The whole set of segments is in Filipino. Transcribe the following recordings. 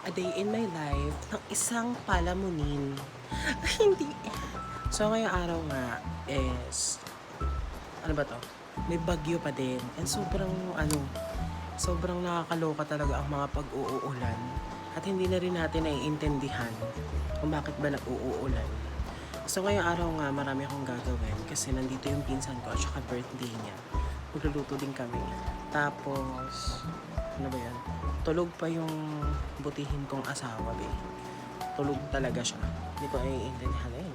a day in my life ng isang palamunin. Hindi. So, ngayong araw nga is, ano ba to? May bagyo pa din. And sobrang nakakaloka talaga ang mga pag-uulan. At hindi na rin natin naiintindihan kung bakit ba nag-uulan. So, ngayong araw nga, marami akong gagawin kasi nandito yung pinsan ko at saka birthday niya. Magluluto din kami. Tapos, ano ba yan? Tulog pa yung butihin kong asawa, be. Tulog talaga siya. Hindi ko naiintindihan eh.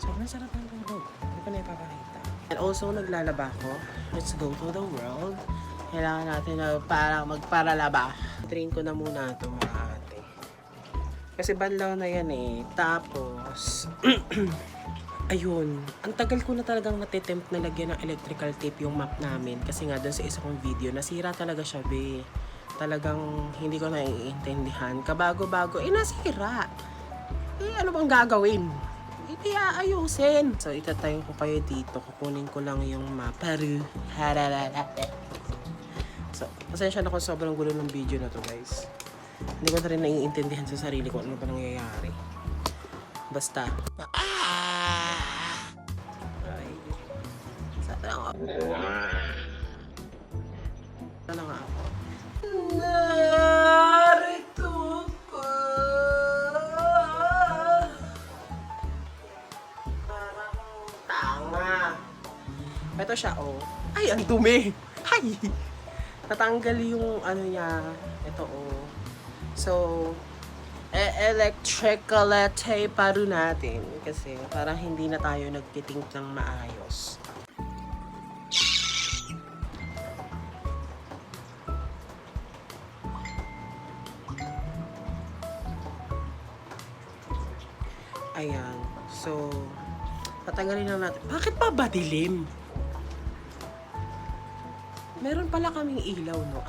Sobrang sarap ng tulog. Hindi ko na ipapakita. And also, naglalaba ko. Let's go to the world. Kailangan natin na parang magparalaba. Train ko na muna ito mga ate. Kasi banlaw na yan eh. Tapos, ayun. Ang tagal ko na talagang natitempt na lagyan ng electrical tape yung map namin. Kasi nga doon sa isa kong video, nasira talaga siya, be. Talagang hindi ko naiintindihan. Kabago-bago, nasira. Ano bang gagawin? Hindi aayusin. So, itatayin ko kayo dito. Kukunin ko lang yung map. So, pasensya na kung sobrang gulo ng video na to, guys. Hindi ko na rin naiintindihan sa sarili ko ano ba nangyayari. Basta. Ay. Sana nga. Sana nga ako. Narito ko. Parang tanga. Ito siya, oh. Ay, ang dumi. Ay! Natanggal yung ano niya. Ito, oh. So, electrical tape pa rin natin. Kasi parang hindi na tayo nagtitink ng maayos. Ayan. So, tatanggalin na natin. Bakit pa ba dilim? Meron pala kaming ilaw, no?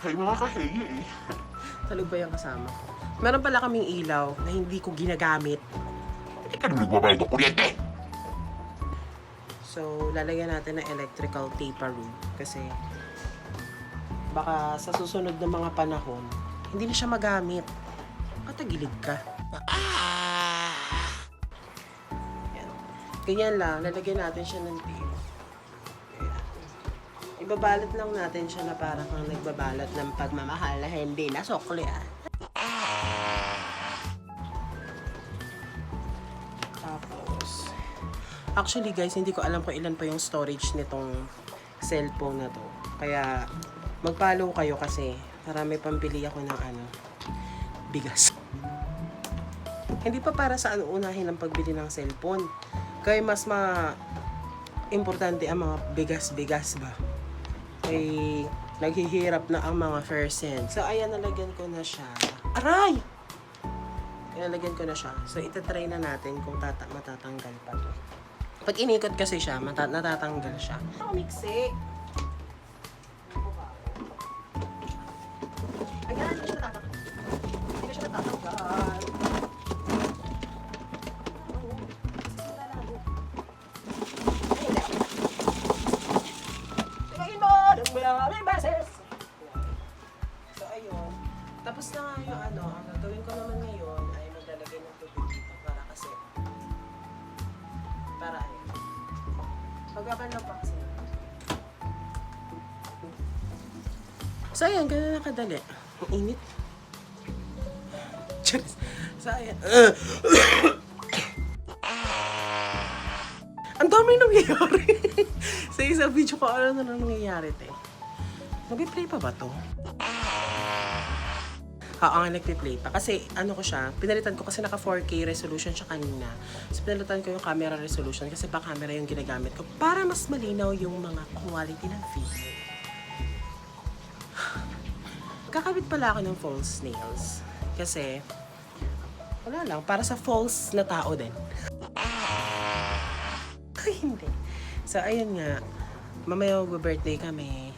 Ay, mga kahiya eh. Talog ba yung kasama ko? Meron pala kaming ilaw na hindi ko ginagamit. Hindi ka naman nagbabayad ng kuryente. So, lalagyan natin ng electrical tape-a-roo. Kasi, baka sa susunod na mga panahon, hindi na siya magamit. Katagilid ka. Yan. Ganyan lang, lalagyan natin siya ng tape. Ibabalot lang natin siya na parang kang nagbabalot ng pagmamahal na hindi na sukli Tapos, actually guys, hindi ko alam kung ilan pa yung storage nitong cellphone na to. Kaya, mag-follow kayo kasi marami pambili ako ng bigas. Hindi pa para sa unahin ang pagbili ng cellphone. Kaya mas importante ang mga bigas-bigas ba. Ay naghihirap na ang mga percent. So, ayan, nalagyan ko na siya. Aray! Nalagyan ko na siya. So, itatry na natin kung matatanggal pa to. Pag inikot kasi siya, natatanggal siya. Ako, miksi! Ayan, hindi siya natatanggal. Hindi siya natatanggal. So, ayun. Tapos na nga yung ang gagawin ko naman ngayon ay maglalagay ng tubig dito para ayun. Pagkakan lang pa kasi. So, ayun, ganun na kadali. Ang init. Cheers. So, ayun. Ang dami nangyayari. Sa isang video ko, ano na nangyayari, te? Nag-play pa ba to? Oo nga, nag-play pa. Kasi, ko siya, pinalitan ko kasi naka 4K resolution siya kanina. So, pinalitan ko yung camera resolution kasi pa camera yung ginagamit ko para mas malinaw yung mga quality ng video. Kakabit pala ako ng false nails. Kasi, wala lang, para sa false na tao din. Ay, hindi. So, ayun nga. Mamaya mag-birthday kami.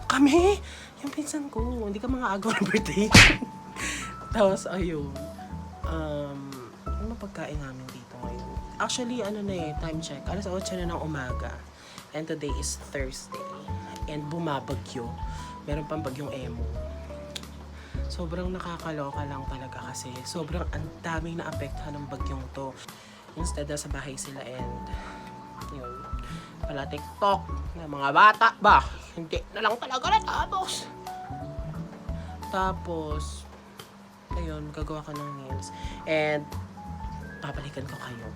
Kami? Yung pinsan ko. Hindi ka mga agaw ng birthday. Tapos, ayun. Ano pagkain namin dito ngayon? Actually, time check. Alas 8 na ng umaga. And today is Thursday. And bumabagyo. Meron pang bagyong Emo. sobrang nakakaloka lang talaga kasi sobrang ang daming naapektuhan ng bagyong to. Instead na sa bahay sila and yun, pala TikTok ng mga bata ba? Hindi na lang talaga natapos. Tapos, ayun, gagawa ko ng nails. And, babalikan ko kayo